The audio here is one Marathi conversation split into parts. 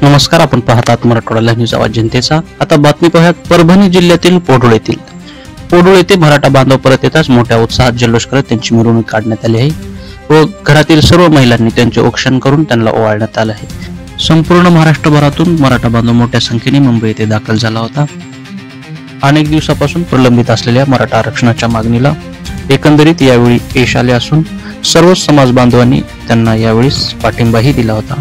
नमस्कार, आपण पाहतात मराठवाडा लाईव्ह न्यूज आवाज जनतेचा। आता बातमी पाहूयात परभणी जिल्ह्यातील पोडुळ येथे मराठा बांधव परत येताच मोठ्या उत्साहात जल्लोष करत त्यांची मिरवणूक काढण्यात आली आहे व घरातील सर्व महिलांनी त्यांचे औक्षण करून त्यांना ओवाळण्यात आले आहे। संपूर्ण महाराष्ट्रभरातून मराठा बांधव मोठ्या संख्येने मुंबई येथे दाखल झाला होता। अनेक दिवसापासून प्रलंबित असलेल्या मराठा आरक्षणाच्या मागणीला एकंदरीत यावेळी यश आले असून सर्व समाज बांधवांनी त्यांना यावेळी पाठिंबाही दिला होता।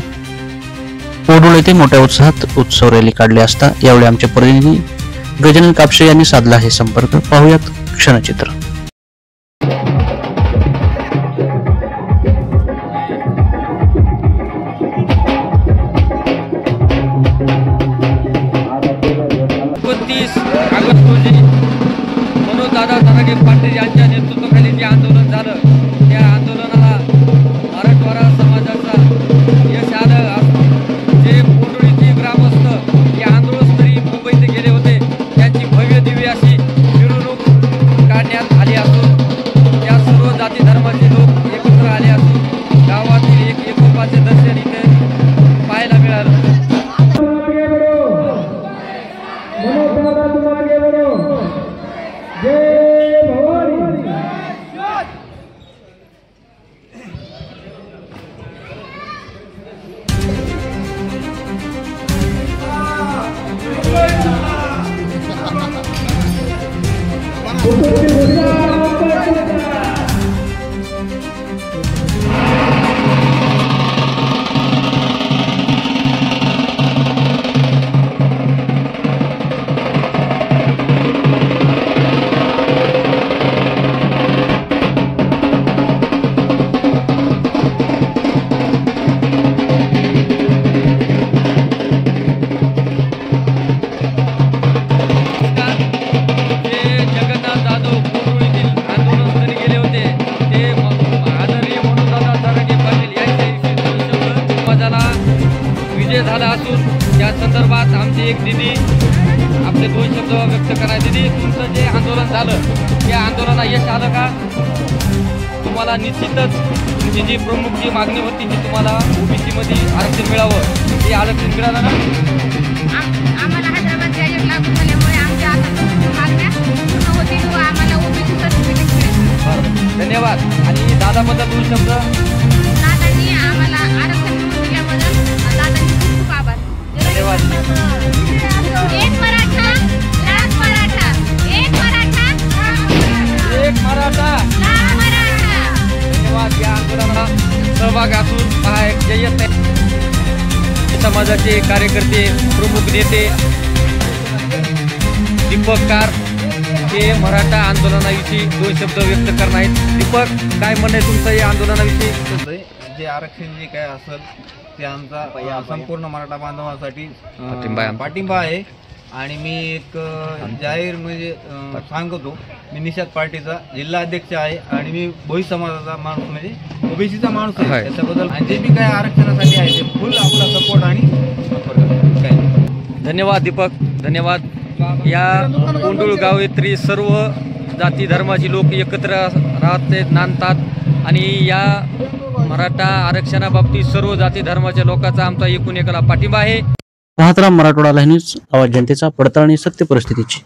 पोडुळ येथे मोठ्या उत्साहात उत्सव रॅली काढली असता यावेळी आमचे प्रतिनिधी गजानन कापसे यांनी साधला आहे संपर्क। पाहूयात क्षणचित्र। दादा धनागे पाटील यांच्या नेतृत्वाखाली जे आंदोलन झालं त्या आंदोलनाला मराठवाडा समाजाचा यश आलं असून जे पोडुळीचे ग्रामस्थ या आंदोलनस्थळी मुंबईत गेले होते त्यांची भव्य दिव्य अशी मिरवणूक काढण्यात आली असून त्या सर्व जाती धर्माचे लोक एकत्र आले असून गावातील एक एकोपाचे दर्शन इथे पाहायला मिळालं। झाला असून या संदर्भात आमची एक दिदी आपले दोन शब्द व्यक्त करायचे। दिदी, तुमचं जे आंदोलन झालं त्या आंदोलनाला यश आलं का? तुम्हाला निश्चितच तुमची जी प्रमुख जी मागणी होती की तुम्हाला ओबीसी मध्ये आरक्षण मिळावं, ते आरक्षण मिळालं ना? आम्हाला हैदराबाद गॅजेट लागू झाल्यामुळे आमच्या आता मागण्या पूर्ण होतील व आम्हाला ओबीसी सर्टिफिकेट मिळेल। धन्यवाद। आणि दादाबद्दल दोन शब्द। दादांनी आम्हाला आरक्षण मिळवून दिल्याबद्दल दादांनी खूप आभार। धन्यवाद। एक मराठा लाख मराठा, एक मराठा एक मराठा लाख मराठा। धन्यवाद। या आंदोलनाला सहभाग असून सहाय्यक जयंत समाजाचे कार्यकर्ते प्रमुख नेते दीपक कार हे मराठा आंदोलनाविषयी दोन शब्द व्यक्त करणार आहेत। दीपक, काय म्हणणे तुमचं या आंदोलनाविषयी? जे आरक्षण जे काय असेल ते आमचा संपूर्ण मराठा बांधवांसाठी पाठिंबा आहे। आणि मी एक जाहीर म्हणजे सांगतो, मी निषाद पार्टीचा जिल्हा अध्यक्ष आहे आणि मी भोई समाजाचा माणूस म्हणजे ओबीसीचा माणूस आहे। त्याच्याबद्दल जे बी काय आरक्षणासाठी आहे ते फुल आपला सपोर्ट आणि काय। धन्यवाद दीपक, धन्यवाद। या पोंडुळ गावेतली सर्व जाती धर्माची लोक एकत्र राहतात, नांदतात आणि या मराठा आरक्षणाबाबतीत सर्व जाती धर्माच्या लोकांचा आमचा एकूण एकाला पाठिंबा आहे। पाहत राहा मराठवाडा लाईव्ह न्यूज आवाज जनतेचा, पडताळणी सत्य परिस्थितीची।